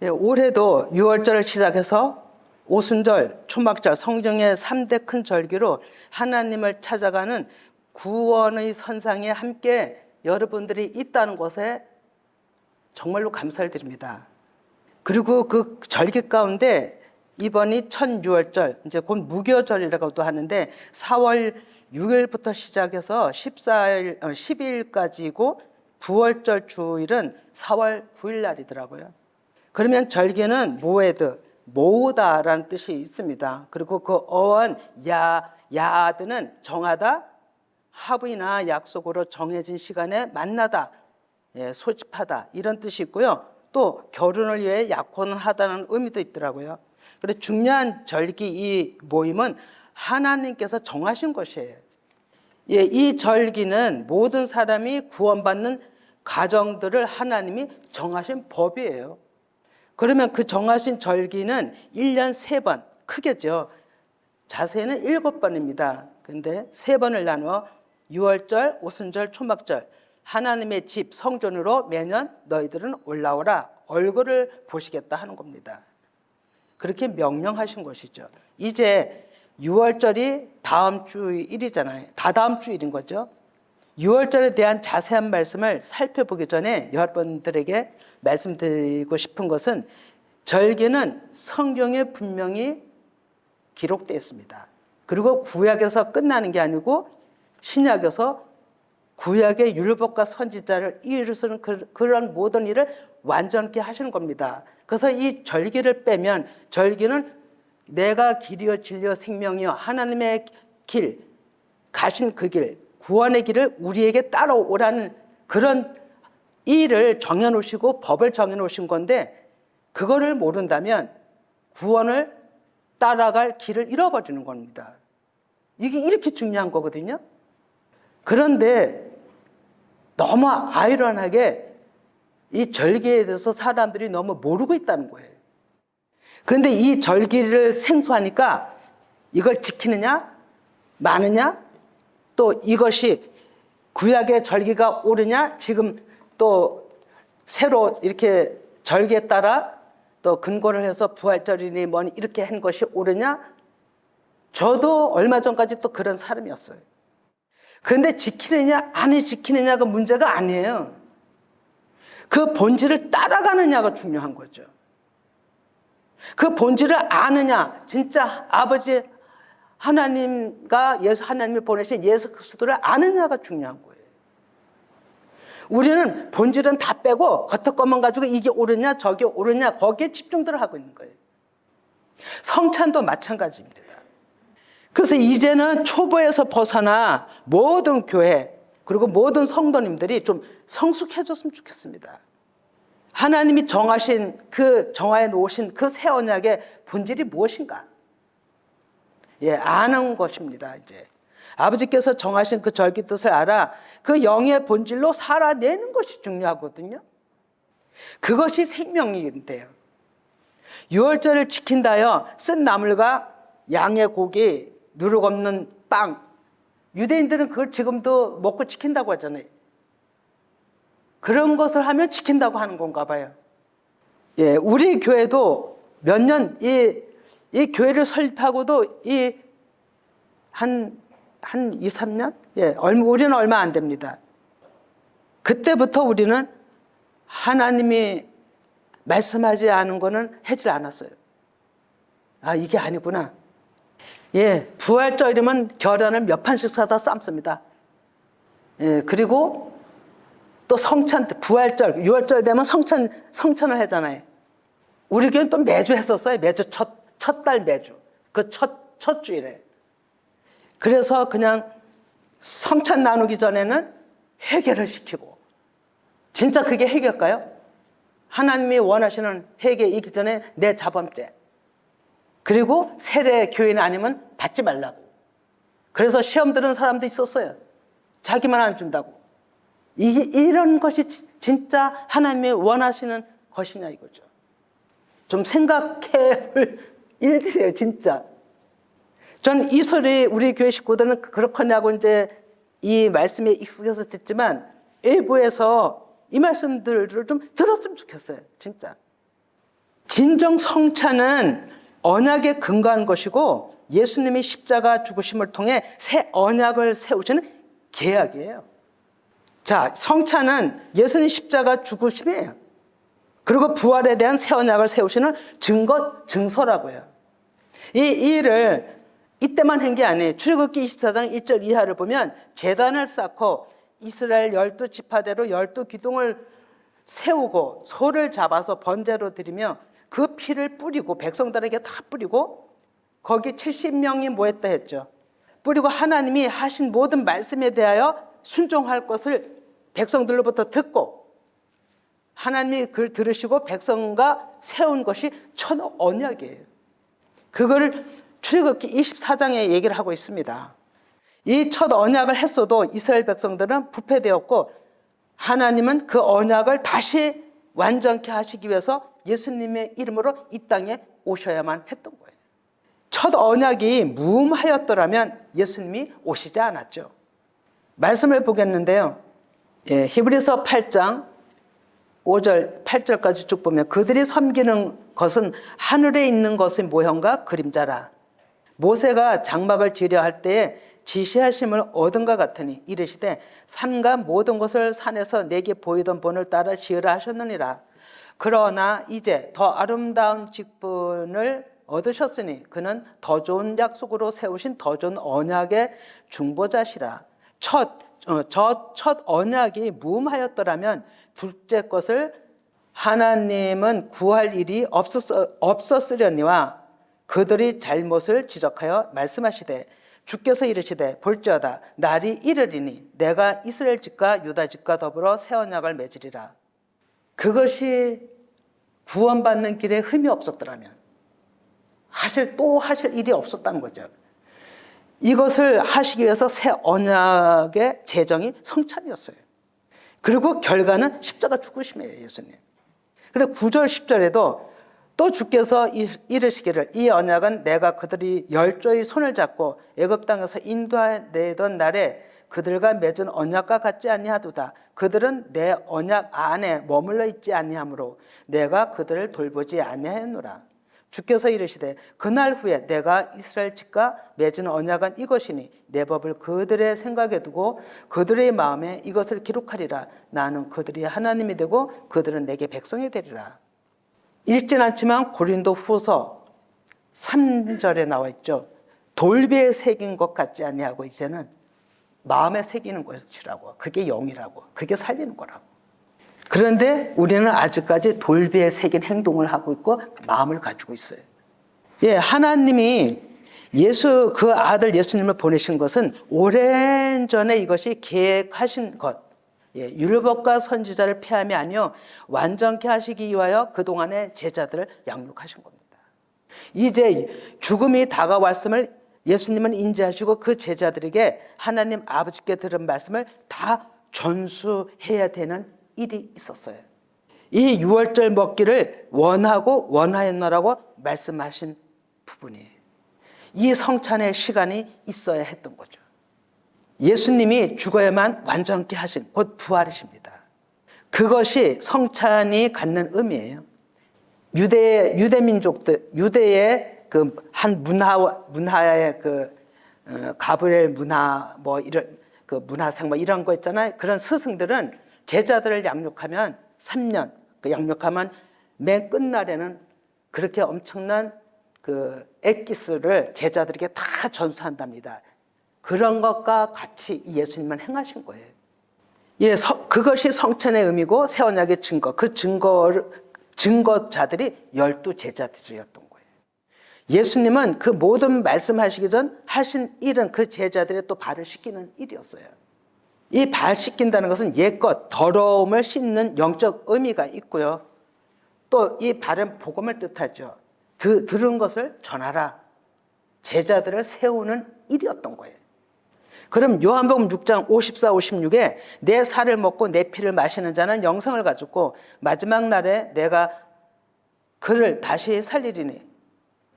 예, 올해도 6월절을 시작해서 오순절, 초막절, 성경의 3대 큰 절기로 하나님을 찾아가는 구원의 선상에 함께 여러분들이 있다는 것에 정말로 감사를 드립니다. 그리고 그 절기 가운데 이번이 첫 6월절, 이제 곧 무교절이라고도 하는데 4월 6일부터 시작해서 14일, 12일까지고 부월절 주일은 4월 9일 날이더라고요. 그러면 절기는 모에드, 모으다라는 뜻이 있습니다. 그리고 그 어원 야드는 정하다, 합의나 약속으로 정해진 시간에 만나다, 소집하다 이런 뜻이 있고요. 또 결혼을 위해 약혼하다는 의미도 있더라고요. 그런데 중요한 절기 이 모임은 하나님께서 정하신 것이에요. 이 절기는 모든 사람이 구원받는 가정들을 하나님이 정하신 법이에요. 그러면 그 정하신 절기는 1년 3번, 크겠죠. 자세히는 7번입니다. 근데 3번을 나누어 6월절, 오순절, 초막절, 하나님의 집 성전으로 매년 너희들은 올라오라, 얼굴을 보시겠다 하는 겁니다. 그렇게 명령하신 것이죠. 이제 6월절이 다음 주일이잖아요. 다다음 주일인 거죠. 6월절에 대한 자세한 말씀을 살펴보기 전에 여러분들에게 말씀드리고 싶은 것은 절기는 성경에 분명히 기록되어 있습니다. 그리고 구약에서 끝나는 게 아니고 신약에서 구약의 율법과 선지자를 이루는 그런 모든 일을 완전케 하시는 겁니다. 그래서 이 절기를 빼면 절기는 내가 길이요 진리요 생명이요 하나님의 길, 가신 그 길, 구원의 길을 우리에게 따라오라는 그런 일을 정해놓으시고 법을 정해놓으신 건데 그거를 모른다면 구원을 따라갈 길을 잃어버리는 겁니다. 이게 이렇게 중요한 거거든요. 그런데 너무 아이러니하게 이 절기에 대해서 사람들이 너무 모르고 있다는 거예요. 그런데 이 절기를 생소하니까 이걸 지키느냐 마느냐 또 이것이 구약의 절기가 옳으냐 지금 또 새로 이렇게 절기에 따라 또 근거를 해서 부활절이니 뭐니 이렇게 한 것이 옳으냐 저도 얼마 전까지 또 그런 사람이었어요. 그런데 지키느냐 안 지키느냐가 문제가 아니에요. 그 본질을 따라가느냐가 중요한 거죠. 그 본질을 아느냐 진짜 아버지 하나님과 하나님이 보내신 예수 그리스도를 아느냐가 중요한 거예요. 우리는 본질은 다 빼고 겉에 것만 가지고 이게 옳으냐 저게 옳으냐 거기에 집중들을 하고 있는 거예요. 성찬도 마찬가지입니다. 그래서 이제는 초보에서 벗어나 모든 교회 그리고 모든 성도님들이 좀 성숙해졌으면 좋겠습니다. 하나님이 정하신 그 정하에 놓으신 그 새 언약의 본질이 무엇인가? 아는 것입니다. 이제 아버지께서 정하신 그 절기 뜻을 알아 그 영의 본질로 살아내는 것이 중요하거든요. 그것이 생명인데요. 6월절을 지킨다여 쓴 나물과 양의 고기, 누룩 없는 빵. 유대인들은 그걸 지금도 먹고 지킨다고 하잖아요. 그런 것을 하면 지킨다고 하는 건가 봐요. 우리 교회도 몇 년 이 교회를 설립하고도 한 2, 3년? 우리는 얼마 안 됩니다. 그때부터 우리는 하나님이 말씀하지 않은 거는 하질 않았어요. 아, 이게 아니구나. 부활절이면 계란을 몇 판씩 사다 삶습니다. 그리고 또 성찬, 부활절, 6월절 되면 성찬을 하잖아요. 우리 교회는 또 매주 했었어요. 매주 첫 달 매주. 그 첫 주일에. 그래서 그냥 성찬 나누기 전에는 회개를 시키고. 진짜 그게 회개일까요? 하나님이 원하시는 회개이기 전에 내 자범죄. 그리고 세례 교인 아니면 받지 말라고. 그래서 시험 들은 사람도 있었어요. 자기만 안 준다고. 이런 것이 진짜 하나님이 원하시는 것이냐 이거죠. 좀 생각해 볼 일들이에요, 진짜. 전 이 소리 우리 교회 식구들은 그렇거냐고 이제 이 말씀에 익숙해서 듣지만 일부에서 이 말씀들을 좀 들었으면 좋겠어요, 진짜. 진정 성찬은 언약에 근거한 것이고 예수님이 십자가 죽으심을 통해 새 언약을 세우시는 계약이에요. 자, 성찬은 예수님 십자가 죽으심이에요. 그리고 부활에 대한 새 언약을 세우시는 증서라고요. 이 일을 이때만 한 게 아니에요. 출애굽기 24장 1절 이하를 보면 제단을 쌓고 이스라엘 12지파대로 12기둥을 세우고 소를 잡아서 번제로 드리며 그 피를 뿌리고 백성들에게 다 뿌리고 거기 70명이 모였다 했죠. 뿌리고 하나님이 하신 모든 말씀에 대하여 순종할 것을 백성들로부터 듣고 하나님이 그걸 들으시고 백성과 세운 것이 첫 언약이에요. 그거를 출애굽기 24장에 얘기를 하고 있습니다. 이 첫 언약을 했어도 이스라엘 백성들은 부패되었고 하나님은 그 언약을 다시 완전케 하시기 위해서 예수님의 이름으로 이 땅에 오셔야만 했던 거예요. 첫 언약이 무음하였더라면 예수님이 오시지 않았죠. 말씀을 보겠는데요. 히브리서 8장 5절 8절까지 쭉 보면 그들이 섬기는 것은 하늘에 있는 것의 모형과 그림자라. 모세가 장막을 지으려 할 때에 지시하심을 얻은 것 같으니 이르시되 산과 모든 것을 산에서 내게 보이던 본을 따라 지으라 하셨느니라. 그러나 이제 더 아름다운 직분을 얻으셨으니 그는 더 좋은 약속으로 세우신 더 좋은 언약의 중보자시라. 첫 언약이 무음하였더라면 둘째 것을 하나님은 구할 일이 없었으려니와 그들이 잘못을 지적하여 말씀하시되 주께서 이르시되 볼지어다 날이 이르리니 내가 이스라엘 집과 유다 집과 더불어 새 언약을 맺으리라. 그것이 구원받는 길에 흠이 없었더라면 하실 일이 없었다는 거죠. 이것을 하시기 위해서 새 언약의 제정이 성찬이었어요. 그리고 결과는 십자가 죽으심이에요, 예수님. 그리고 9절 10절에도 또 주께서 이르시기를 이 언약은 내가 그들이 열조의 손을 잡고 애굽 땅에서 인도하내던 날에 그들과 맺은 언약과 같지 아니하도다. 그들은 내 언약 안에 머물러 있지 아니하므로 내가 그들을 돌보지 아니하였노라. 주께서 이르시되 그날 후에 내가 이스라엘 집과 맺은 언약은 이것이니 내 법을 그들의 생각에 두고 그들의 마음에 이것을 기록하리라. 나는 그들이 하나님이 되고 그들은 내게 백성이 되리라. 읽진 않지만 고린도 후서 3절에 나와 있죠. 돌비에 새긴 것 같지 아니하고 이제는 마음에 새기는 것이라고. 그게 영이라고. 그게 살리는 거라고. 그런데 우리는 아직까지 돌비에 새긴 행동을 하고 있고 마음을 가지고 있어요. 하나님이 그 아들 예수님을 보내신 것은 오랜 전에 이것이 계획하신 것. 율법과 선지자를 폐함이 아니요 완전케 하시기 위하여 그동안의 제자들을 양육하신 겁니다. 이제 죽음이 다가왔음을 예수님은 인지하시고 그 제자들에게 하나님 아버지께 들은 말씀을 다 전수해야 되는 일이 있었어요. 이 유월절 먹기를 원하였노라고 말씀하신 부분이에요. 이 성찬의 시간이 있어야 했던 거죠. 예수님이 죽어야만 완전케 하신 곧 부활이십니다. 그것이 성찬이 갖는 의미예요. 유대 민족들, 유대의 그 한 문화의 가브리엘 문화 이런 그 문화생 이런 거 있잖아요. 그런 스승들은 제자들을 양육하면 3년 양육하면 맨 끝날에는 그렇게 엄청난 그 엑기스를 제자들에게 다 전수한답니다. 그런 것과 같이 예수님은 행하신 거예요. 그것이 성찬의 의미고 새 언약의 증거. 그 증거자들이 12제자들이었던 거예요. 예수님은 그 모든 말씀하시기 전 하신 일은 그 제자들의 또 발을 씻기는 일이었어요. 이 발 씻긴다는 것은 옛것 더러움을 씻는 영적 의미가 있고요. 또 이 발은 복음을 뜻하죠. 들은 것을 전하라. 제자들을 세우는 일이었던 거예요. 그럼 요한복음 6장 54, 56에 내 살을 먹고 내 피를 마시는 자는 영생을 가졌고 마지막 날에 내가 그를 다시 살리리니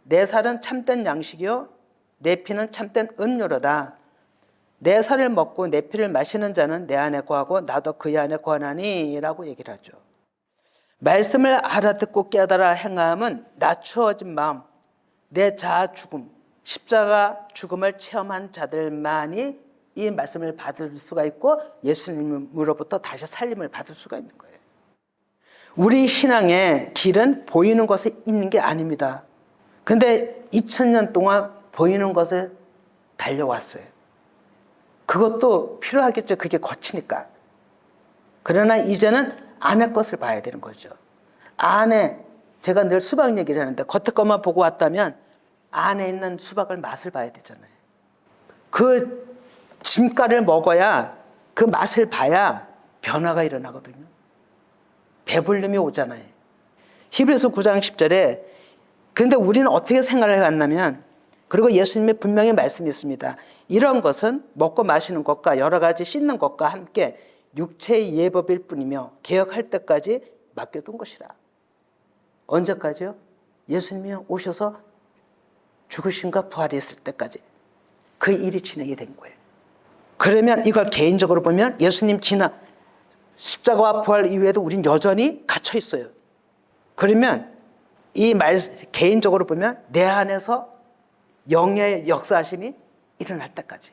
내 살은 참된 양식이요 내 피는 참된 음료로다. 내 살을 먹고 내 피를 마시는 자는 내 안에 거하고 나도 그의 안에 거하나니 라고 얘기를 하죠. 말씀을 알아듣고 깨달아 행함은 낮추어진 마음, 내 자아 죽음, 십자가 죽음을 체험한 자들만이 이 말씀을 받을 수가 있고 예수님으로부터 다시 살림을 받을 수가 있는 거예요. 우리 신앙의 길은 보이는 것에 있는 게 아닙니다. 근데 2000년 동안 보이는 것에 달려왔어요. 그것도 필요하겠죠. 그게 거치니까. 그러나 이제는 안의 것을 봐야 되는 거죠. 안에, 제가 늘 수박 얘기를 하는데 겉에 것만 보고 왔다면 안에 있는 수박을 맛을 봐야 되잖아요. 그 진가를 먹어야, 그 맛을 봐야 변화가 일어나거든요. 배불림이 오잖아요. 히브리서 9장 10절에 근데 우리는 어떻게 생각을 해왔냐면, 그리고 예수님의 분명히 말씀이 있습니다. 이런 것은 먹고 마시는 것과 여러 가지 씻는 것과 함께 육체의 예법일 뿐이며 개혁할 때까지 맡겨둔 것이라. 언제까지요? 예수님이 오셔서 죽으심과 부활이 있을 때까지 그 일이 진행이 된 거예요. 그러면 이걸 개인적으로 보면 예수님 십자가와 부활 이후에도 우린 여전히 갇혀 있어요. 그러면 이 말 개인적으로 보면 내 안에서 영의 역사하심이 일어날 때까지.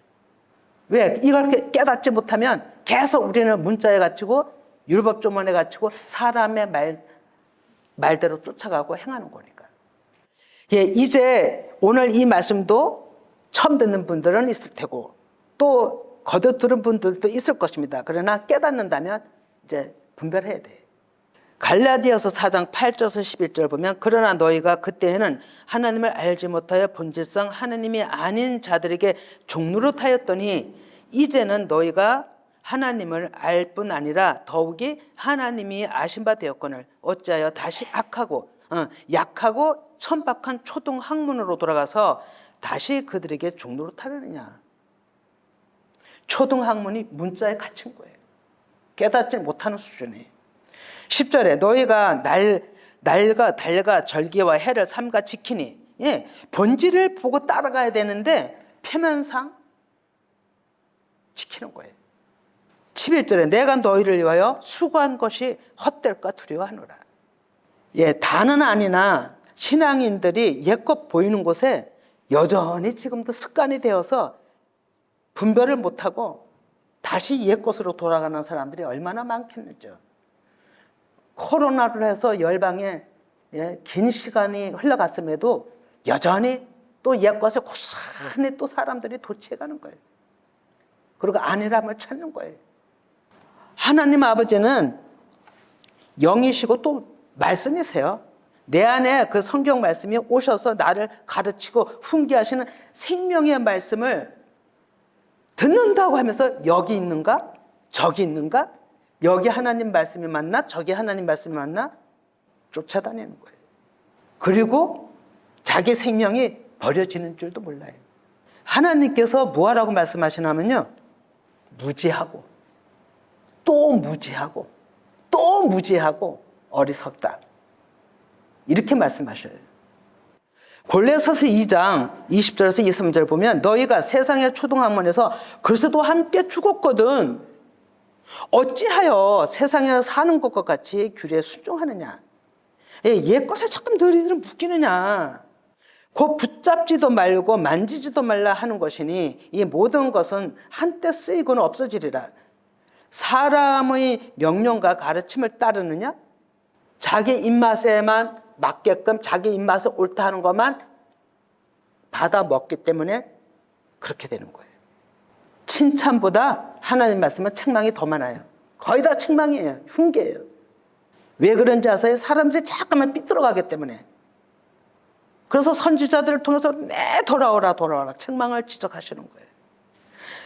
왜? 이걸 깨닫지 못하면 계속 우리는 문자에 갇히고 율법조문에 갇히고 사람의 말대로 쫓아가고 행하는 거니까. 예, 이제 오늘 이 말씀도 처음 듣는 분들은 있을 테고 또 거듭 들은 분들도 있을 것입니다. 그러나 깨닫는다면 이제 분별해야 돼. 갈라디아서 4장 8절에서 11절 보면 그러나 너희가 그때에는 하나님을 알지 못하여 본질상 하나님이 아닌 자들에게 종노릇하였더니 이제는 너희가 하나님을 알 뿐 아니라 더욱이 하나님이 아신 바 되었거늘 어찌하여 다시 약하고 천박한 초등 학문으로 돌아가서 다시 그들에게 종노릇하려느냐. 초등 학문이 문자에 갇힌 거예요. 깨닫지 못하는 수준이에요. 10절에 너희가 날과 달과 절기와 해를 삼가 지키니, 예, 본질을 보고 따라가야 되는데 표면상 지키는 거예요. 11절에 내가 너희를 위하여 수고한 것이 헛될까 두려워하노라. 예, 다는 아니나 신앙인들이 옛것 보이는 곳에 여전히 지금도 습관이 되어서 분별을 못하고 다시 옛것으로 돌아가는 사람들이 얼마나 많겠는지요. 코로나로 해서 열방에 긴 시간이 흘러갔음에도 여전히 또 옛것에 고스란히 또 사람들이 도취해가는 거예요. 그리고 안일함을 찾는 거예요. 하나님 아버지는 영이시고 또 말씀이세요. 내 안에 그 성경 말씀이 오셔서 나를 가르치고 훈계하시는 생명의 말씀을 듣는다고 하면서 여기 있는가? 저기 있는가? 여기 하나님 말씀이 맞나? 저기 하나님 말씀이 맞나? 쫓아다니는 거예요. 그리고 자기 생명이 버려지는 줄도 몰라요. 하나님께서 뭐하라고 말씀하시냐면요, 무지하고 또 무지하고 또 무지하고 어리석다, 이렇게 말씀하셔요. 골로새서 2장 20절에서 23절 보면 너희가 세상의 초등학문에서 그리스도와 함께 죽었거든 어찌하여 세상에서 사는 것과 같이 규례에 순종하느냐. 옛것에 자꾸 너희들은 묶이느냐. 곧 붙잡지도 말고 만지지도 말라 하는 것이니 이 모든 것은 한때 쓰이고는 없어지리라. 사람의 명령과 가르침을 따르느냐? 자기 입맛에만 맞게끔 자기 입맛에 옳다 하는 것만 받아 먹기 때문에 그렇게 되는 거예요. 칭찬보다 하나님 말씀은 책망이 더 많아요. 거의 다 책망이에요. 훈계예요. 왜 그런지 아세요? 사람들이 잠깐만 삐뚤어가기 때문에. 그래서 선지자들을 통해서 돌아오라 책망을 지적하시는 거예요.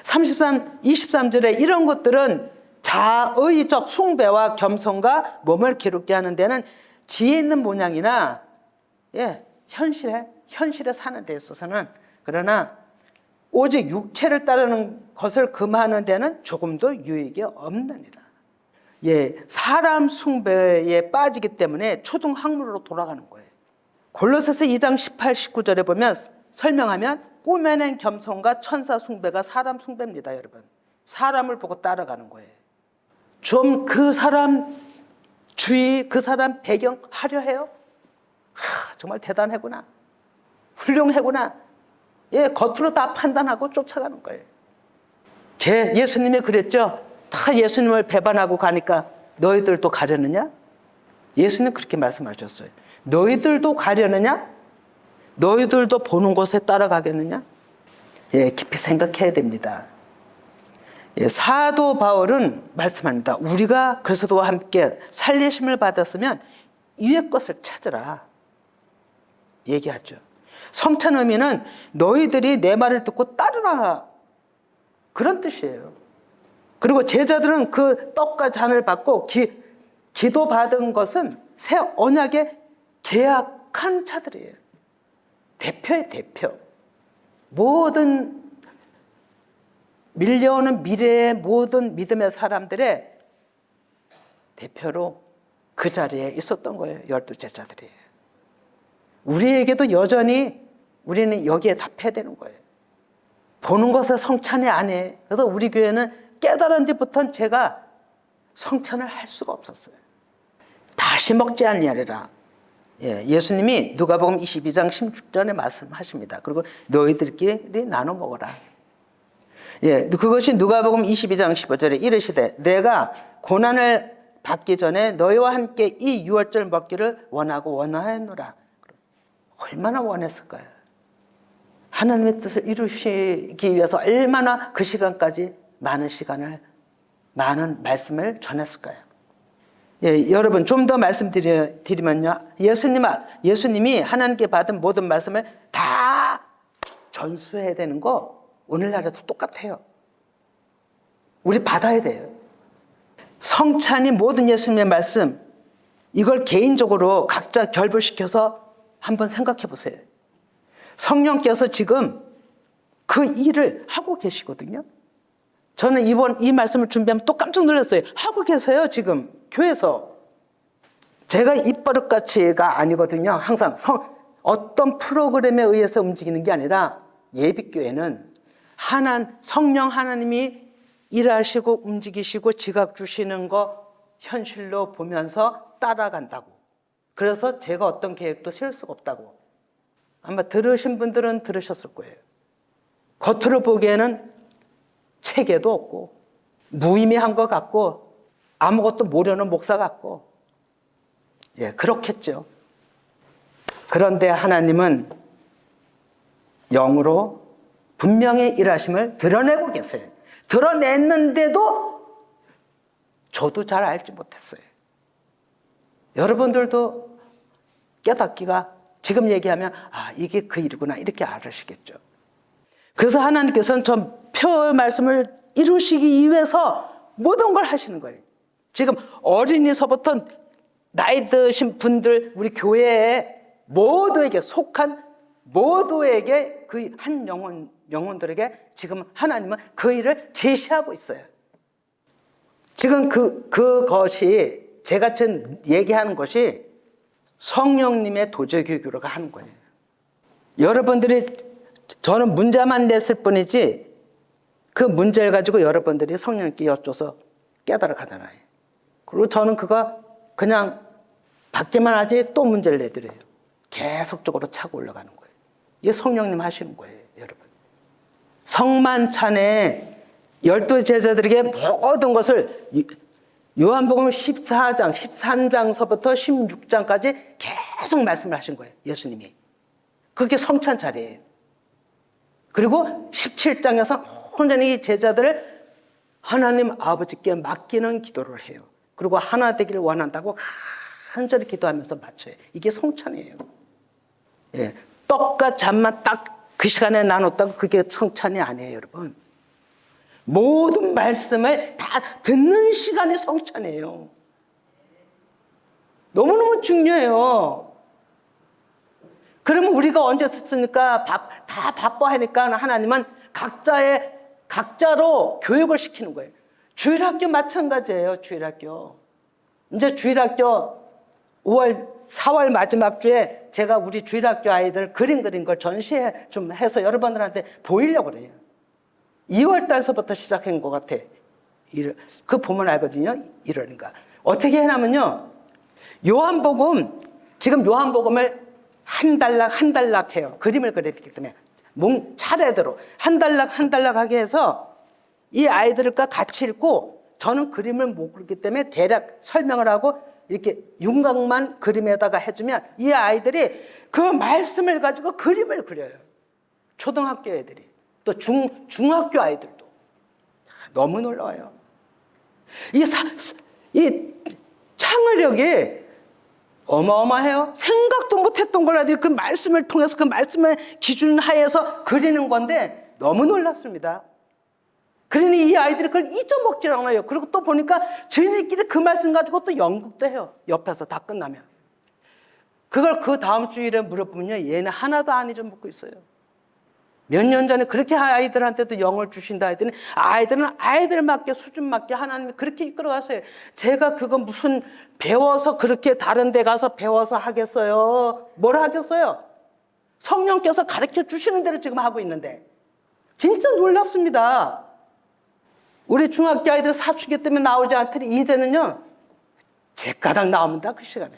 23절에 이런 것들은 자의적 숭배와 겸손과 몸을 기롭게 하는 데는 지혜 있는 모양이나 현실에 사는 데 있어서는, 그러나 오직 육체를 따르는 것을 금하는 데는 조금도 유익이 없느니라. 사람 숭배에 빠지기 때문에 초등 학문으로 돌아가는 거예요. 골로새서 2장 18, 19절에 보면 설명하면 꾸며낸 겸손과 천사 숭배가 사람 숭배입니다, 여러분. 사람을 보고 따라가는 거예요. 좀 그 사람 주의 그 사람 배경 하려 해요? 정말 대단하구나. 훌륭하구나. 예, 겉으로 다 판단하고 쫓아가는 거예요. 예수님이 그랬죠. 다 예수님을 배반하고 가니까 너희들도 가려느냐? 예수님 그렇게 말씀하셨어요. 너희들도 가려느냐? 너희들도 보는 곳에 따라가겠느냐? 예, 깊이 생각해야 됩니다. 예, 사도 바울은 말씀합니다. 우리가 그리스도와 함께 살리심을 받았으면 위의 것을 찾으라 얘기하죠. 성찬 의미는 너희들이 내 말을 듣고 따르라 그런 뜻이에요. 그리고 제자들은 그 떡과 잔을 받고 기도받은 것은 새 언약의 계약한 자들이에요. 대표의 대표. 모든 밀려오는 미래의 모든 믿음의 사람들의 대표로 그 자리에 있었던 거예요. 12 제자들이. 우리에게도 여전히 우리는 여기에 답해야 되는 거예요. 보는 것에 성찬이 아니에요. 그래서 우리 교회는 깨달은 뒤부터는 제가 성찬을 할 수가 없었어요. 다시 먹지 않냐리라. 예, 예수님이 누가복음 22장 16절에 말씀하십니다. 그리고 너희들끼리 나눠 먹어라. 예, 그것이 누가복음 22장 15절에 이르시되 내가 고난을 받기 전에 너희와 함께 이 유월절 먹기를 원하고 원하였노라. 얼마나 원했을까요? 하나님의 뜻을 이루시기 위해서 얼마나 그 시간까지 많은 말씀을 전했을까요? 예, 여러분 좀 더 말씀드리면요. 예수님이 하나님께 받은 모든 말씀을 다 전수해야 되는 거 오늘날에도 똑같아요. 우리 받아야 돼요. 성찬이 모든 예수님의 말씀 이걸 개인적으로 각자 결부시켜서 한번 생각해 보세요. 성령께서 지금 그 일을 하고 계시거든요. 저는 이 말씀을 준비하면 또 깜짝 놀랐어요. 하고 계세요, 지금 교회에서. 제가 입버릇같이가 아니거든요. 항상 어떤 프로그램에 의해서 움직이는 게 아니라 예비교회는 성령 하나님이 일하시고 움직이시고 지각 주시는 거 현실로 보면서 따라간다고. 그래서 제가 어떤 계획도 세울 수가 없다고. 아마 들으신 분들은 들으셨을 거예요. 겉으로 보기에는 체계도 없고 무의미한 것 같고 아무것도 모르는 목사 같고 예, 그렇겠죠. 그런데 하나님은 영으로 분명히 일하심을 드러내고 계세요. 드러냈는데도 저도 잘 알지 못했어요. 여러분들도 깨닫기가 지금 얘기하면 이게 그 일이구나 이렇게 알으시겠죠. 그래서 하나님께서는 저 표의 말씀을 이루시기 위해서 모든 걸 하시는 거예요. 지금 어린이서부터 나이 드신 분들 우리 교회에 모두에게 속한 모두에게 그 한 영혼들에게 지금 하나님은 그 일을 제시하고 있어요. 지금 그것이 제가 지금 얘기하는 것이 성령님의 도제교교로가 하는 거예요. 여러분들이 저는 문제만 냈을 뿐이지 그 문제를 가지고 여러분들이 성령님께 여쭤서 깨달아 가잖아요. 그리고 저는 그거 그냥 받기만 하지 또 문제를 내드려요. 계속적으로 차고 올라가는 거예요. 이게 성령님 하시는 거예요, 여러분. 성만찬에 12 제자들에게 모든 것을 요한복음 14장, 13장서부터 16장까지 계속 말씀을 하신 거예요, 예수님이. 그게 성찬 자리예요. 그리고 17장에서 온전히 제자들을 하나님 아버지께 맡기는 기도를 해요. 그리고 하나 되기를 원한다고 간절히 기도하면서 마쳐요. 이게 성찬이에요. 예, 떡과 잔만 딱 그 시간에 나눴다고 그게 성찬이 아니에요, 여러분. 모든 말씀을 다 듣는 시간이 성찬이에요. 너무너무 중요해요. 그러면 우리가 언제 듣습니까? 다 바빠 하니까 하나님은 각자로 교육을 시키는 거예요. 주일학교 마찬가지예요, 주일학교. 이제 주일학교 4월 마지막 주에 제가 우리 주일학교 아이들 그림 그린 걸 전시회 좀 해서 여러분들한테 보이려고 그래요. 2월 달서부터 시작한 것 같아. 그 보면 알거든요. 이러니까. 어떻게 해냐면요. 요한복음, 지금 요한복음을 한 단락 해요. 그림을 그렸기 때문에 차례대로 한 단락 하게 해서 이 아이들과 같이 읽고, 저는 그림을 못 그리기 때문에 대략 설명을 하고 이렇게 윤곽만 그림에다가 해주면 이 아이들이 그 말씀을 가지고 그림을 그려요. 초등학교 애들이, 또 중학교 아이들도. 너무 놀라워요. 이 창의력이 어마어마해요. 생각도 못했던 걸 아직 그 말씀을 통해서 그 말씀의 기준 하에서 그리는 건데 너무 놀랍습니다. 그러니 이 아이들이 그걸 잊어먹질 않아요. 그리고 또 보니까 저희들끼리 그 말씀 가지고 또 연극도 해요. 옆에서 다 끝나면. 그걸 그 다음 주일에 물어보면요, 얘네 하나도 안 잊어먹고 있어요. 몇 년 전에 그렇게 아이들한테도 영을 주신다 했더니 아이들은 아이들 맞게, 수준 맞게 하나님이 그렇게 이끌어가세요. 제가 그거 무슨 배워서 그렇게 다른 데 가서 배워서 하겠어요? 뭘 하겠어요? 성령께서 가르쳐 주시는 대로 지금 하고 있는데. 진짜 놀랍습니다. 우리 중학교 아이들 사춘기 때문에 나오지 않더니 이제는요, 제 가닥 나옵니다. 그 시간에.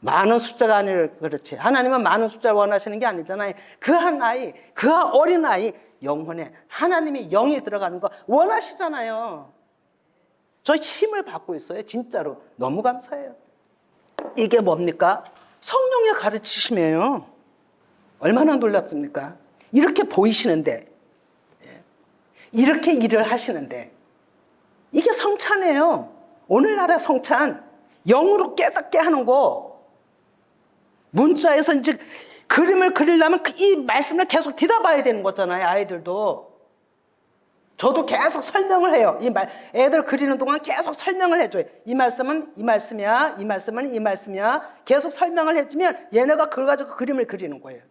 많은 숫자가 아니라 그렇지. 하나님은 많은 숫자를 원하시는 게 아니잖아요. 그 한 아이, 그 어린 아이 영혼에 하나님이 영이 들어가는 거 원하시잖아요. 저 힘을 받고 있어요. 진짜로. 너무 감사해요. 이게 뭡니까? 성령의 가르치심이에요. 얼마나 놀랍습니까? 이렇게 보이시는데, 이렇게 일을 하시는데, 이게 성찬이에요. 오늘날의 성찬, 영으로 깨닫게 하는 거. 문자에서 이제 그림을 그리려면 이 말씀을 계속 뒤다봐야 되는 거잖아요, 아이들도. 저도 계속 설명을 해요. 애들 그리는 동안 계속 설명을 해줘요. 이 말씀은 이 말씀이야, 이 말씀은 이 말씀이야. 계속 설명을 해주면 얘네가 그걸 가지고 그림을 그리는 거예요.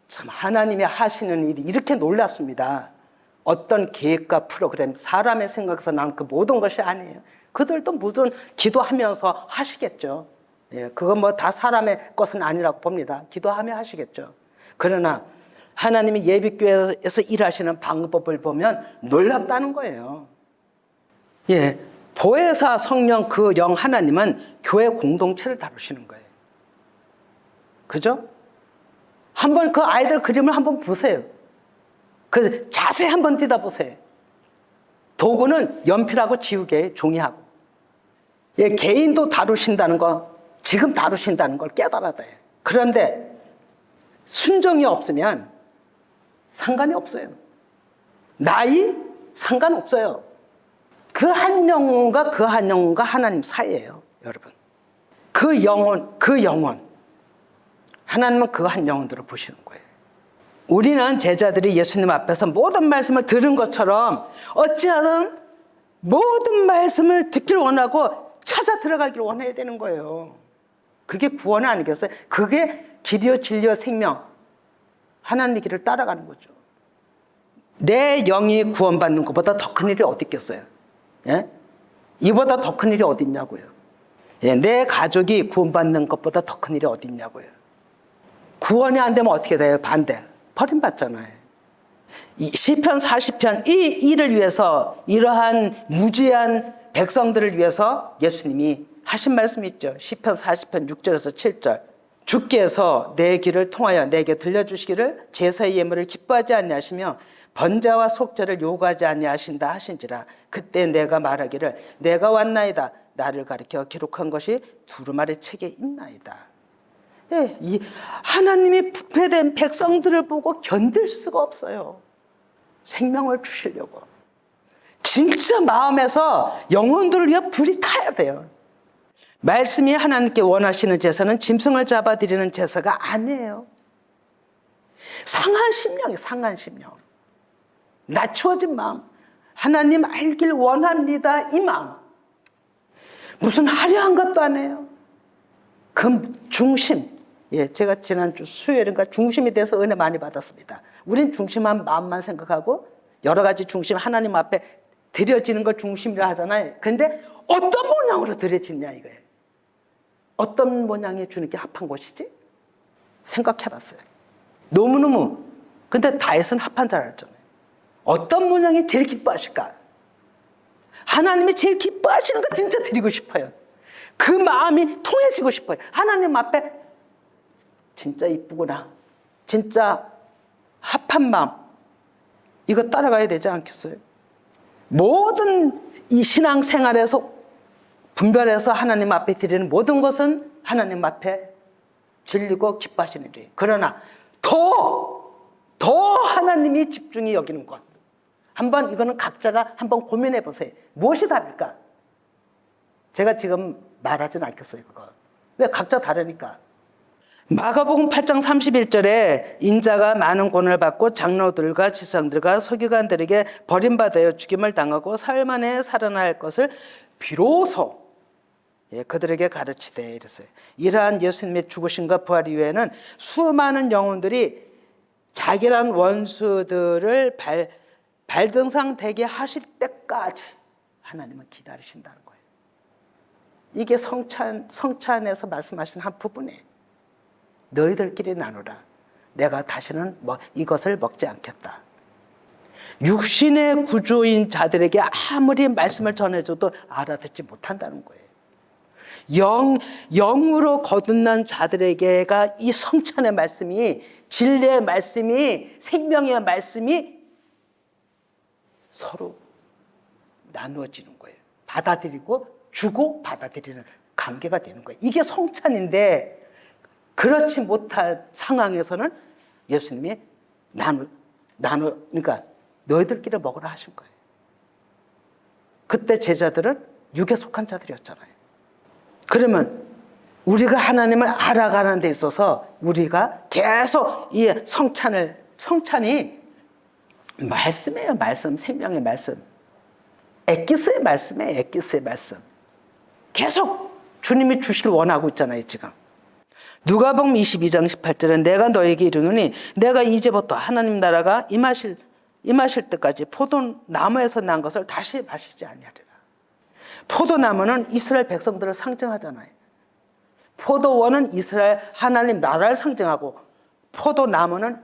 참, 하나님이 하시는 일이 이렇게 놀랍습니다. 어떤 계획과 프로그램, 사람의 생각에서 나온 그 모든 것이 아니에요. 그들도 모든 기도하면서 하시겠죠. 예, 그건 뭐 다 사람의 것은 아니라고 봅니다. 기도하며 하시겠죠. 그러나 하나님이 예비교회에서 일하시는 방법을 보면 놀랍다는 거예요. 예, 보혜사 성령 그 영 하나님은 교회 공동체를 다루시는 거예요. 그죠? 한번 그 아이들 그림을 한번 보세요. 그 자세히 한번 뜯어보세요. 도구는 연필하고 지우개, 종이하고. 예, 개인도 다루신다는 거, 지금 다루신다는 걸 깨달아야 돼요. 그런데 순종이 없으면 상관이 없어요. 나이 상관없어요. 그 한 영혼과 그 한 영혼과 하나님 사이예요, 여러분. 그 영혼. 하나님은 그 한 영혼들을 보시는 거예요. 우리는 제자들이 예수님 앞에서 모든 말씀을 들은 것처럼 어찌하든 모든 말씀을 듣길 원하고 찾아 들어가길 원해야 되는 거예요. 그게 구원 아니겠어요? 그게 길이요 진리요 생명, 하나님의 길을 따라가는 거죠. 내 영이 구원받는 것보다 더 큰 일이 어디 있겠어요? 예? 이보다 더 큰 일이 어디 있냐고요. 예, 내 가족이 구원받는 것보다 더 큰 일이 어디 있냐고요. 구원이 안 되면 어떻게 돼요? 반대. 버림받잖아요. 시편 40편 이 일을 위해서, 이러한 무지한 백성들을 위해서 예수님이 하신 말씀이 있죠. 시편 40편 6절에서 7절. 주께서 내 길을 통하여 내게 들려주시기를 제사의 예물을 기뻐하지 아니하시며 번제와 속죄를 요구하지 아니하신다 하신지라. 그때 내가 말하기를 내가 왔나이다. 나를 가리켜 기록한 것이 두루마리 책에 있나이다. 예, 이 하나님이 부패된 백성들을 보고 견딜 수가 없어요. 생명을 주시려고. 진짜 마음에서 영혼들을 위해 불이 타야 돼요. 말씀이 하나님께 원하시는 제사는 짐승을 잡아드리는 제사가 아니에요. 상한 심령이에요. 상한 심령. 낮추어진 마음. 하나님 알길 원합니다. 이 마음. 무슨 화려한 것도 아니에요. 그 중심. 예, 제가 지난주 수요일인가 중심이 돼서 은혜 많이 받았습니다. 우린 중심한 마음만 생각하고 여러 가지 중심 하나님 앞에 드려지는 걸 중심이라 하잖아요. 근데 어떤 모양으로 드려지냐 이거예요. 어떤 모양이 주는 게 합한 것이지? 생각해봤어요. 너무너무. 근데 다윗은 합한 줄 알았잖아요. 어떤 모양이 제일 기뻐하실까? 하나님이 제일 기뻐하시는 거 진짜 드리고 싶어요. 그 마음이 통해지고 싶어요. 하나님 앞에 진짜 이쁘구나, 진짜 합한 마음, 이거 따라가야 되지 않겠어요? 모든 이 신앙생활에서 분별해서 하나님 앞에 드리는 모든 것은 하나님 앞에 진리고 기뻐하시는 일이에요. 그러나 더 하나님이 집중이 여기는 것, 한번 이거는 각자가 한번 고민해 보세요. 무엇이 답일까? 제가 지금 말하지는 않겠어요. 그거 왜? 각자 다르니까. 마가복음 8장 31절에 인자가 많은 고난을 받고 장로들과 지상들과 서기관들에게 버림받아 죽임을 당하고 사흘 만에 살아날 것을 비로소 그들에게 가르치되 이랬어요. 이러한 예수님의 죽으심과 부활 이후에는 수많은 영혼들이 자기란 원수들을 발등상 되게 하실 때까지 하나님은 기다리신다는 거예요. 이게 성찬에서 말씀하신 한 부분이에요. 너희들끼리 나누라. 내가 다시는 이것을 먹지 않겠다. 육신의 구조인 자들에게 아무리 말씀을 전해줘도 알아듣지 못한다는 거예요. 영으로 거듭난 자들에게가 이 성찬의 말씀이, 진리의 말씀이, 생명의 말씀이 서로 나누어지는 거예요. 받아들이고 주고 받아들이는 관계가 되는 거예요. 이게 성찬인데, 그렇지 못한 상황에서는 예수님이 그러니까 너희들끼리 먹으라 하신 거예요. 그때 제자들은 육에 속한 자들이었잖아요. 그러면 우리가 하나님을 알아가는 데 있어서 우리가 계속 이 성찬이 말씀이에요. 말씀, 생명의 말씀. 엑기스의 말씀이에요. 엑기스의 말씀. 계속 주님이 주시길 원하고 있잖아요, 지금. 누가복음 22장 18절에 내가 너에게 이르노니 내가 이제부터 하나님 나라가 임하실 때까지 포도나무에서 난 것을 다시 마시지 아니하리라. 포도나무는 이스라엘 백성들을 상징하잖아요. 포도원은 이스라엘 하나님 나라를 상징하고, 포도나무는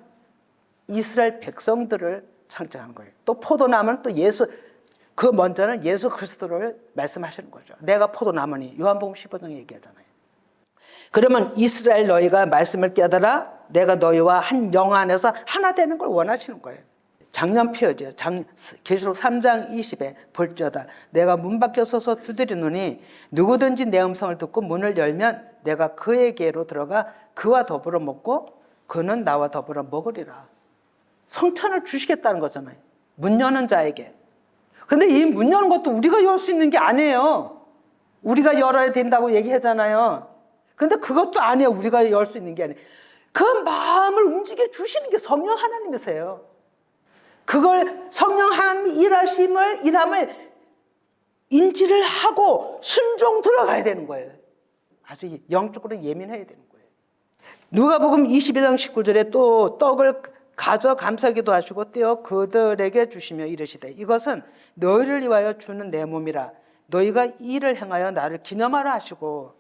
이스라엘 백성들을 상징하는 거예요. 또 포도나무는 또 그 먼저는 예수 그리스도를 말씀하시는 거죠. 내가 포도나무니, 요한복음 15장에 얘기하잖아요. 그러면 이스라엘 너희가 말씀을 깨달아 내가 너희와 한 영 안에서 하나 되는 걸 원하시는 거예요. 장년표죠. 계시록 3장 20에 볼지어다 내가 문 밖에 서서 두드리노니 누구든지 내 음성을 듣고 문을 열면 내가 그에게로 들어가 그와 더불어 먹고 그는 나와 더불어 먹으리라. 성찬을 주시겠다는 거잖아요. 문 여는 자에게. 근데 이 문 여는 것도 우리가 열 수 있는 게 아니에요. 우리가 열어야 된다고 얘기하잖아요. 근데 그것도 아니에요. 우리가 열 수 있는 게 아니에요. 그 마음을 움직여 주시는 게 성령 하나님이세요. 그걸 성령 하나님이 일함을 인지를 하고 순종 들어가야 되는 거예요. 아주 영적으로 예민해야 되는 거예요. 누가복음 22장 19절에 또 떡을 가져 감사기도 하시고 떼어 그들에게 주시며 이르시되 이것은 너희를 위하여 주는 내 몸이라. 너희가 이 일을 행하여 나를 기념하라 하시고,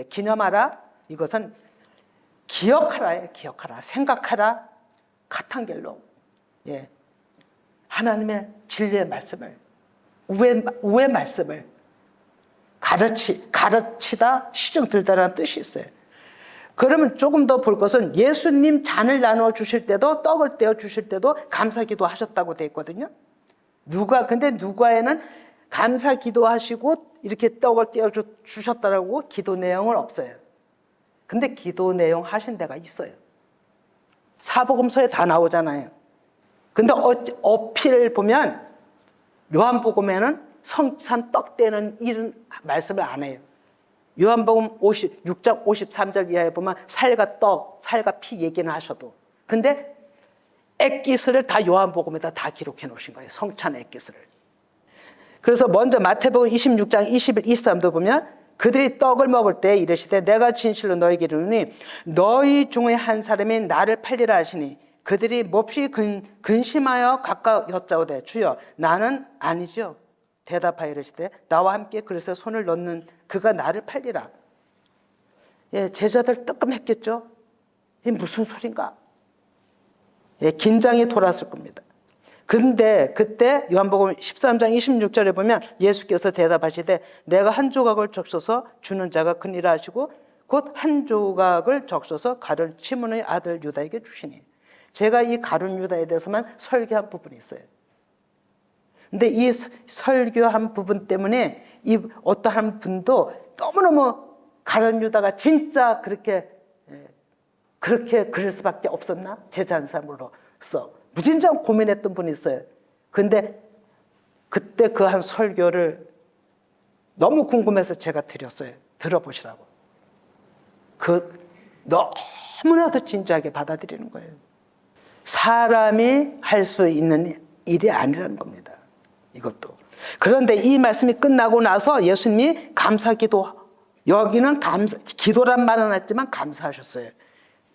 기념하라, 이것은 기억하라예요. 기억하라, 생각하라, 카탄겔로, 하나님의 진리의 말씀을, 우의 말씀을 가르치다, 시중 들다라는 뜻이 있어요. 그러면 조금 더 볼 것은 예수님 잔을 나누어 주실 때도, 떡을 떼어 주실 때도 감사기도 하셨다고 되어 있거든요. 근데 누가에는 감사기도 하시고 이렇게 떡을 떼어 주셨다라고 기도 내용은 없어요. 근데 기도 내용 하신 데가 있어요. 사복음서에 다 나오잖아요. 근데 어필을 보면 요한복음에는 성찬 떡 떼는 이런 말씀을 안 해요. 요한복음 6장 53절 이하에 보면 살과 떡, 살과 피 얘기는 하셔도. 근데 엑기스를 다 요한복음에다 다 기록해 놓으신 거예요. 성찬 엑기스를. 그래서 먼저 마태복음 26장 21, 23도 보면 그들이 떡을 먹을 때 이르시되 내가 진실로 너희에게 이르노니 너희 중에 한 사람이 나를 팔리라 하시니 그들이 몹시 근심하여 각각 여짜오되 주여 나는 아니죠. 대답하여 이르시되 나와 함께 그릇에 손을 넣는 그가 나를 팔리라. 제자들 뜨끔했겠죠. 이게 무슨 소린가? 긴장이 돌았을 겁니다. 근데 그때 요한복음 13장 26절에 보면 예수께서 대답하시되 내가 한 조각을 적셔서 주는 자가 그니라 하시고 곧 한 조각을 적셔서 가룟 시몬의 아들 유다에게 주시니. 제가 이 가룟 유다에 대해서만 설교한 부분이 있어요. 근데 이 설교한 부분 때문에 이 어떠한 분도 너무너무 가룟 유다가 진짜 그렇게 그럴 수밖에 없었나? 제자 한 사람으로서 무진장 고민했던 분이 있어요. 근데 그때 그 한 설교를 너무 궁금해서 제가 드렸어요. 들어보시라고. 너무나도 진지하게 받아들이는 거예요. 사람이 할 수 있는 일이 아니라는 겁니다. 이것도. 그런데 이 말씀이 끝나고 나서 예수님이 감사기도, 여기는 기도란 말은 했지만 감사하셨어요.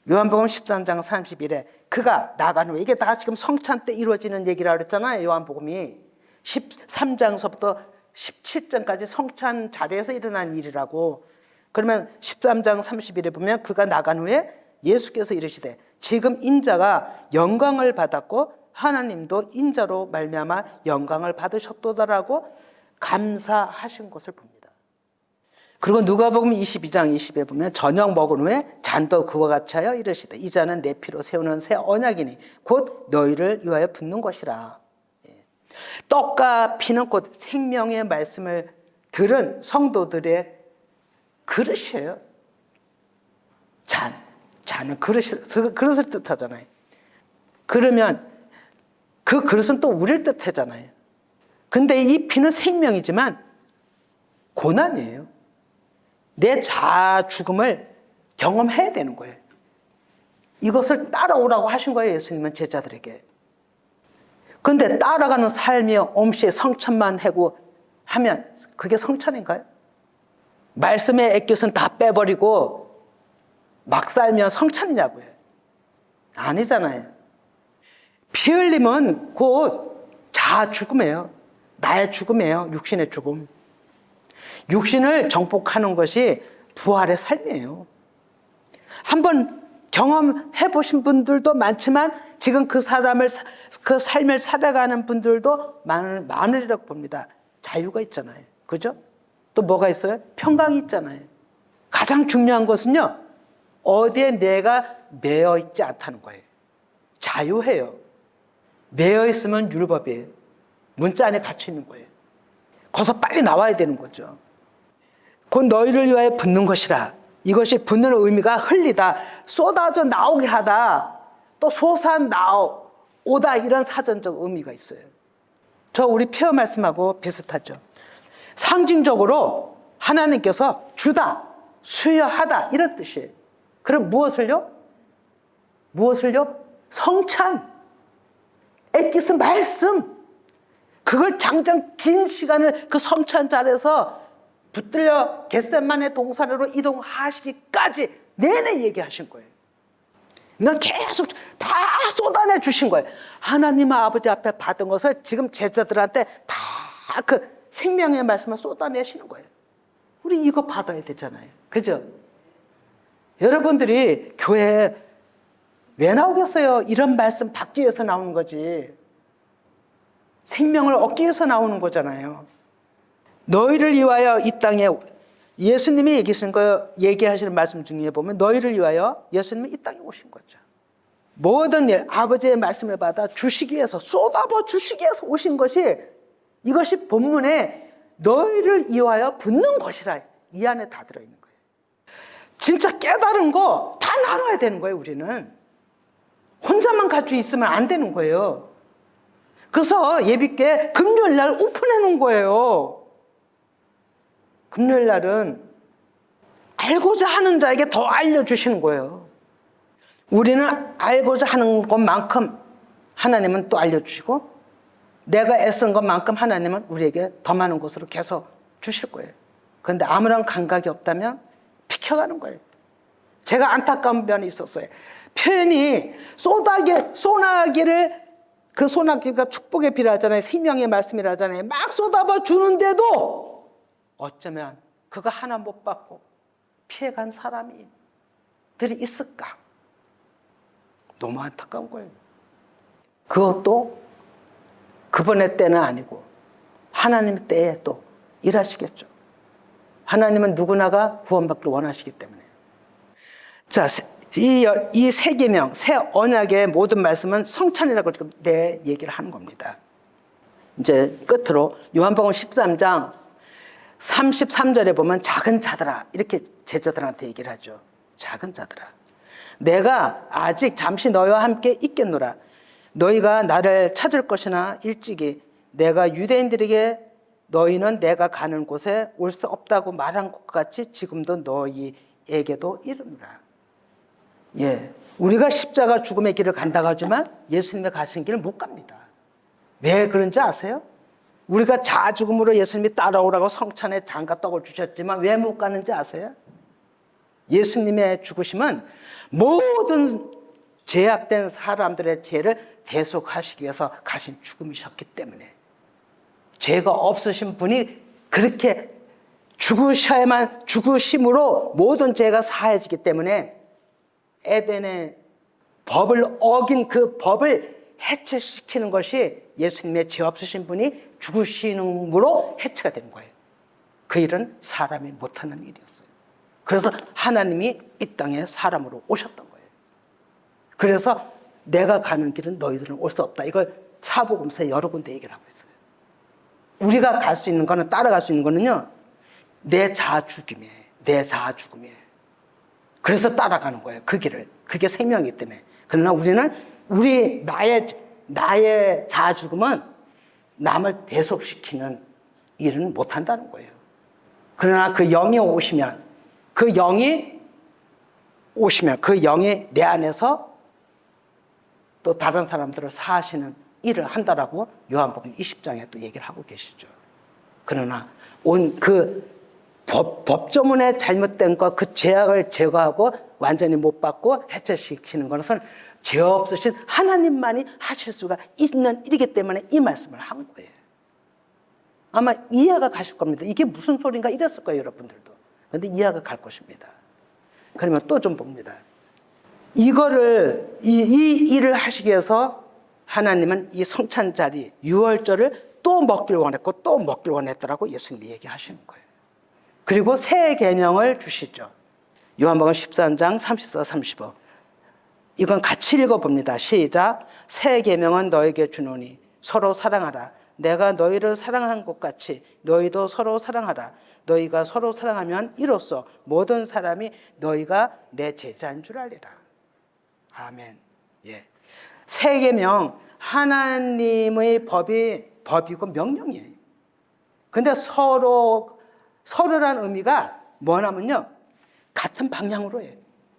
요한복음 13장 31에 그가 나간 후에, 이게 다 지금 성찬 때 이루어지는 얘기라고 그랬잖아요. 요한복음이 13장서부터 17장까지 성찬 자리에서 일어난 일이라고. 그러면 13장 31에 보면 그가 나간 후에 예수께서 이르시되 지금 인자가 영광을 받았고 하나님도 인자로 말미암아 영광을 받으셨도다라고 감사하신 것을 봅니다. 그리고 누가복음 22장 20에 보면 저녁 먹은 후에 잔도 그와 같이 하여 이르시되 이 잔은 내 피로 세우는 새 언약이니 곧 너희를 위하여 붓는 것이라. 떡과 피는 곧 생명의 말씀을 들은 성도들의 그릇이에요. 잔은 그릇을 뜻하잖아요. 그러면 그 그릇은 또 우리를 뜻하잖아요. 근데 이 피는 생명이지만 고난이에요. 내 자아 죽음을 경험해야 되는 거예요. 이것을 따라오라고 하신 거예요, 예수님은 제자들에게. 근데 따라가는 삶이 엄시에 성찬만 하고 하면 그게 성찬인가요? 말씀의 액깃은 다 빼버리고 막 살면 성찬이냐고요. 아니잖아요. 피 흘림은 곧 자아 죽음이에요. 나의 죽음이에요. 육신의 죽음. 육신을 정복하는 것이 부활의 삶이에요. 한번 경험해 보신 분들도 많지만 지금 그 삶을 살아가는 분들도 많으리라고 봅니다. 자유가 있잖아요. 그죠? 또 뭐가 있어요? 평강이 있잖아요. 가장 중요한 것은요, 어디에 내가 매여 있지 않다는 거예요. 자유해요. 매여 있으면 율법이에요. 문자 안에 갇혀 있는 거예요. 거기서 빨리 나와야 되는 거죠. 곧 너희를 위하여 붓는 것이라. 이것이 붓는 의미가 흘리다, 쏟아져 나오게 하다, 또 솟아나오다, 이런 사전적 의미가 있어요. 우리 표어 말씀하고 비슷하죠. 상징적으로 하나님께서 주다, 수여하다, 이런 뜻이에요. 그럼 무엇을요? 성찬, 액기스 말씀. 그걸 장장 긴 시간을 그 성찬 자리에서 붙들려 겟세마네 동산으로 이동하시기까지 내내 얘기하신 거예요. 넌 계속 다 쏟아내 주신 거예요. 하나님 아버지 앞에 받은 것을 지금 제자들한테 다 그 생명의 말씀을 쏟아내시는 거예요. 우리 이거 받아야 되잖아요. 그죠? 여러분들이 교회에 왜 나오겠어요? 이런 말씀 받기 위해서 나오는 거지. 생명을 얻기 위해서 나오는 거잖아요. 너희를 위하여 이 땅에, 예수님이 얘기하시는 말씀 중에 보면 너희를 위하여 예수님이 이 땅에 오신 거죠. 모든 일, 아버지의 말씀을 받아 주시기 위해서, 쏟아부어 주시기 위해서 오신 것이, 이것이 본문에 너희를 위하여 붓는 것이라, 이 안에 다 들어있는 거예요. 진짜 깨달은 거 다 나눠야 되는 거예요. 우리는 혼자만 가지고 있으면 안 되는 거예요. 그래서 예비께 금요일날 오픈해 놓은 거예요. 금요일날은 알고자 하는 자에게 더 알려주시는 거예요. 우리는 알고자 하는 것만큼 하나님은 또 알려주시고, 내가 애쓴 것만큼 하나님은 우리에게 더 많은 것으로 계속 주실 거예요. 그런데 아무런 감각이 없다면 비켜가는 거예요. 제가 안타까운 면이 있었어요. 표현이 소나기를, 그 소나기가 축복의 비라 하잖아요. 생명의 말씀이라 하잖아요. 막 쏟아봐 주는데도 어쩌면 그거 하나 못 받고 피해간 사람들이 있을까? 너무 안타까운 거예요. 그것도 그분의 때는 아니고 하나님의 때에 또 일하시겠죠. 하나님은 누구나가 구원받기를 원하시기 때문에. 자, 이 새 계명, 새 언약의 모든 말씀은 성찬이라고 지금 내 얘기를 하는 겁니다. 이제 끝으로 요한복음 13장 33절에 보면 작은 자들아 이렇게 제자들한테 얘기를 하죠. 작은 자들아, 내가 아직 잠시 너희와 함께 있겠노라. 너희가 나를 찾을 것이나 일찍이 내가 유대인들에게 너희는 내가 가는 곳에 올 수 없다고 말한 것 같이 지금도 너희에게도 이르노라. 예, 우리가 십자가 죽음의 길을 간다고 하지만 예수님의 가신 길을 못 갑니다. 왜 그런지 아세요? 우리가 자죽음으로 예수님이 따라오라고 성찬에 장과 떡을 주셨지만 왜 못 가는지 아세요? 예수님의 죽으심은 모든 죄악된 사람들의 죄를 대속하시기 위해서 가신 죽음이셨기 때문에, 죄가 없으신 분이 그렇게 죽으심으로 모든 죄가 사해지기 때문에 에덴의 법을 어긴 그 법을 해체시키는 것이 예수님의 죄 없으신 분이 죽으심으로 해체가 된 거예요. 그 일은 사람이 못하는 일이었어요. 그래서 하나님이 이 땅에 사람으로 오셨던 거예요. 그래서 내가 가는 길은 너희들은 올 수 없다. 이걸 사복음서에 여러 군데 얘기를 하고 있어요. 우리가 갈 수 있는 거는, 따라갈 수 있는 거는요, 내 자아 죽임이에요. 내 자아 죽음이에요. 그래서 따라가는 거예요. 그 길을. 그게 생명이기 때문에. 그러나 우리는 나의 자아 죽음은 남을 대속시키는 일은 못한다는 거예요. 그러나 그 영이 오시면 그 영이 내 안에서 또 다른 사람들을 사하시는 일을 한다라고 요한복음 20장에 또 얘기를 하고 계시죠. 그러나 그 법조문에 잘못된 것, 그 죄악을 제거하고 완전히 못 받고 해체시키는 것은 죄 없으신 하나님만이 하실 수가 있는 일이기 때문에 이 말씀을 한 거예요. 아마 이해가 가실 겁니다. 이게 무슨 소린가 이랬을 거예요, 여러분들도. 그런데 이해가 갈 것입니다. 그러면 또 좀 봅니다. 이 일을 하시기 위해서 하나님은 이 성찬 자리, 유월절을 또 먹길 원했고 또 먹길 원했더라고 예수님이 얘기하시는 거예요. 그리고 새 계명을 주시죠. 요한복음 13장 34, 35. 이건 같이 읽어봅니다. 시작. 새 계명은 너에게 주노니 서로 사랑하라. 내가 너희를 사랑한 것 같이 너희도 서로 사랑하라. 너희가 서로 사랑하면 이로써 모든 사람이 너희가 내 제자인 줄 알리라. 아멘. 예. 새 계명, 하나님의 법이고 명령이에요. 근데 서로란 의미가 뭐냐면요, 같은 방향으로 해요.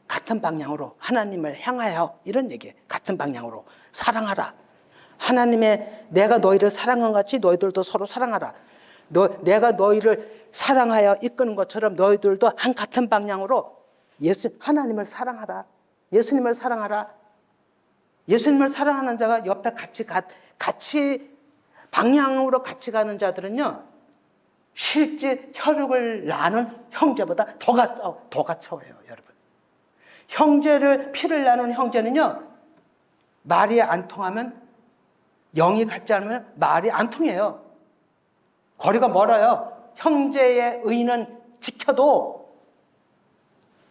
같은 방향으로 하나님을 향하여, 이런 얘기예요. 같은 방향으로 사랑하라. 내가 너희를 사랑한 것 같이 너희들도 서로 사랑하라. 내가 너희를 사랑하여 이끄는 것처럼 너희들도 한 같은 방향으로 하나님을 사랑하라. 예수님을 사랑하라. 예수님을 사랑하는 자가 옆에 같이 방향으로 같이 가는 자들은요, 실제 혈육을 나눈 형제보다 더 가까워요, 여러분. 피를 나눈 형제는요, 말이 안 통하면, 영이 같지 않으면 말이 안 통해요. 거리가 멀어요. 형제의 의는 지켜도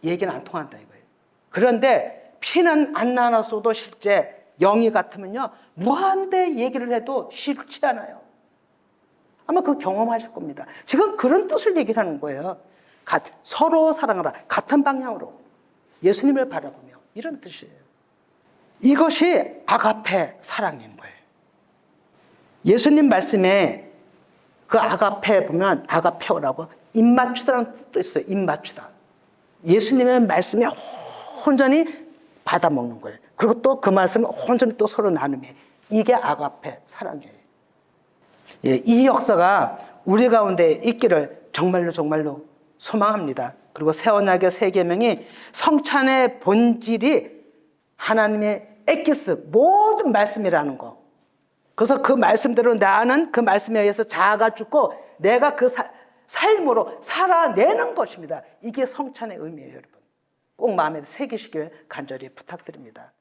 얘기는 안 통한다 이거예요. 그런데 피는 안 나눴어도 실제 영이 같으면요, 무한대 얘기를 해도 싫지 않아요. 아마 그 경험하실 겁니다. 지금 그런 뜻을 얘기를 하는 거예요. 서로 사랑하라. 같은 방향으로 예수님을 바라보며, 이런 뜻이에요. 이것이 아가페 사랑인 거예요. 예수님 말씀에 그 아가페 보면 아가페오라고 입맞추다라는 뜻도 있어요. 입맞추다. 예수님의 말씀에 온전히 받아먹는 거예요. 그리고 또 그 말씀을 온전히 또 서로 나누며, 이게 아가페 사랑이에요. 예, 이 역사가 우리 가운데 있기를 정말로 소망합니다. 그리고 새 언약의 새 계명이 성찬의 본질이 하나님의 에키스, 모든 말씀이라는 거. 그래서 그 말씀대로 나는 그 말씀에 의해서 자아가 죽고 내가 그 삶으로 살아내는 것입니다. 이게 성찬의 의미예요, 여러분. 꼭 마음에 새기시길 간절히 부탁드립니다.